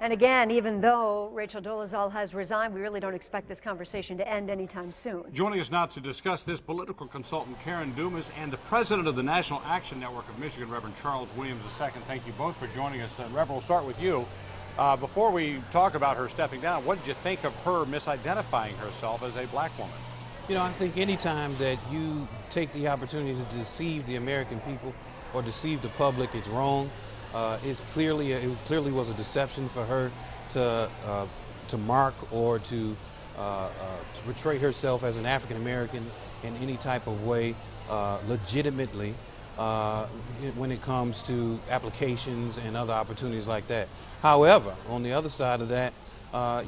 And again, even though Rachel Dolezal has resigned, we really don't expect this conversation to end anytime soon. Joining us now to discuss this, political consultant Karen Dumas and the president of the National Action Network of Michigan, Reverend Charles Williams II. Thank you both for joining us. Reverend, we'll start with you. Before we talk about her stepping down, what did you think of her misidentifying herself as a black woman? You know, I think any time that you take the opportunity to deceive the American people or deceive the public, it's wrong. It clearly was a deception for her to mark or to portray herself as an African American in any type of way, legitimately, when it comes to applications and other opportunities like that. However, on the other side of that,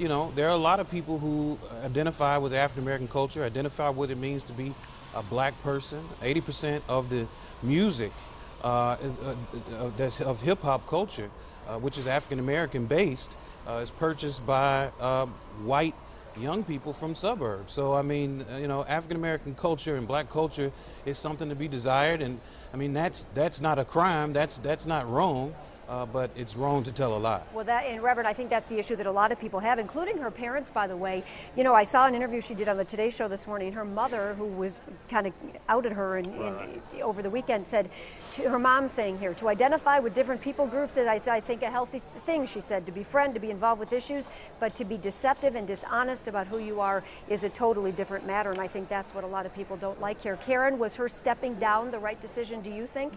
you know, there are a lot of people who identify with African American culture, identify what it means to be a black person. 80% of the music that's of hip-hop culture, which is African American based, is purchased by white young people from suburbs. So I mean, you know, African American culture and black culture is something to be desired, and I mean that's not a crime, that's not wrong. But it's wrong to tell a lie. Well, and Reverend, I think that's the issue that a lot of people have, including her parents, by the way. You know, I saw an interview she did on the Today Show this morning. Her mother, who was kind of outed her over the weekend, said, to her mom saying here, to identify with different people groups is, I think, a healthy thing, she said, to befriend, to be involved with issues, but to be deceptive and dishonest about who you are is a totally different matter, and I think that's what a lot of people don't like here. Karen, was her stepping down the right decision, do you think?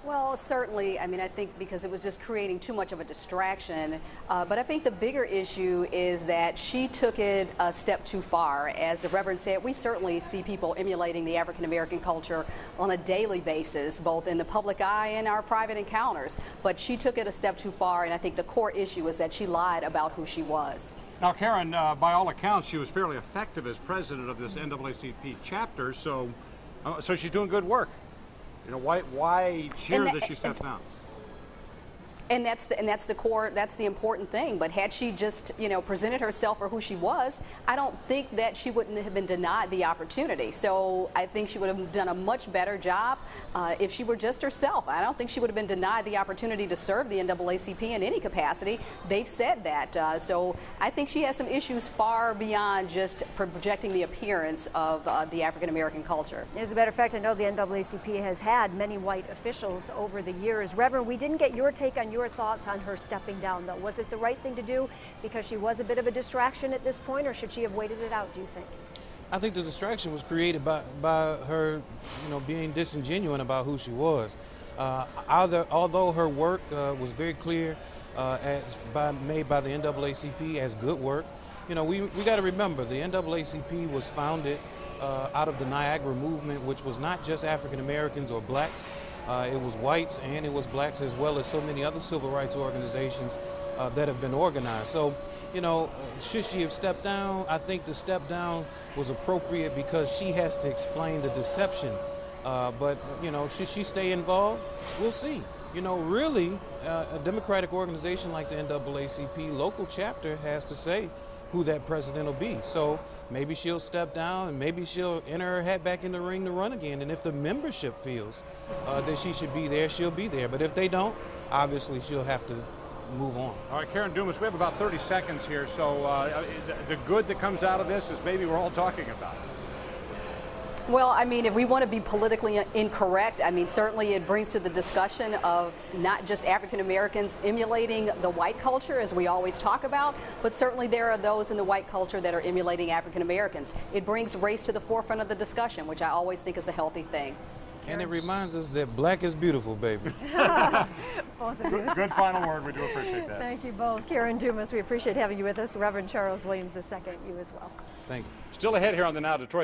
Well, certainly. I mean, I think because it was just creating too much of a distraction. But I think the bigger issue is that she took it a step too far. As the Reverend said, we certainly see people emulating the African American culture on a daily basis, both in the public eye and our private encounters. But she took it a step too far, and I think the core issue is that she lied about who she was. Now, Karen, by all accounts, she was fairly effective as president of this NAACP chapter, so she's doing good work. You know, why cheer that she steps down? And that's the core, that's the important thing. But had she just, you know, presented herself for who she was, I don't think that she wouldn't have been denied the opportunity. So I think she would have done a much better job if she were just herself. I don't think she would have been denied the opportunity to serve the NAACP in any capacity. They've said that. So I think she has some issues far beyond just projecting the appearance of the African American culture. As a matter of fact, I know the NAACP has had many white officials over the years. Reverend, we didn't get your take on your thoughts on her stepping down, though. Was it the right thing to do because she was a bit of a distraction at this point, or should she have waited it out, do you think? I think the distraction was created by her, you know, being disingenuous about who she was. Although her work was very clear, made by the NAACP as good work, you know, we got to remember the NAACP was founded out of the Niagara movement, which was not just African Americans or blacks. It was whites and it was blacks, as well as so many other civil rights organizations that have been organized. So, you know, should she have stepped down? I think the step down was appropriate because she has to explain the deception. But, you know, should she stay involved? We'll see. You know, really, a democratic organization like the NAACP local chapter has to say who that president will be. So maybe she'll step down and maybe she'll enter her hat back in the ring to run again. And if the membership feels that she should be there, she'll be there. But if they don't, obviously she'll have to move on. All right, Karen Dumas, we have about 30 seconds here. So the good that comes out of this is maybe we're all talking about it. Well, I mean, if we want to be politically incorrect, I mean, certainly it brings to the discussion of not just African Americans emulating the white culture, as we always talk about, but certainly there are those in the white culture that are emulating African Americans. It brings race to the forefront of the discussion, which I always think is a healthy thing. And it reminds us that black is beautiful, baby. Both of you. Good final word. We do appreciate that. Thank you both. Karen Dumas, we appreciate having you with us. Reverend Charles Williams II, you as well. Thank you. Still ahead here on the Now Detroit.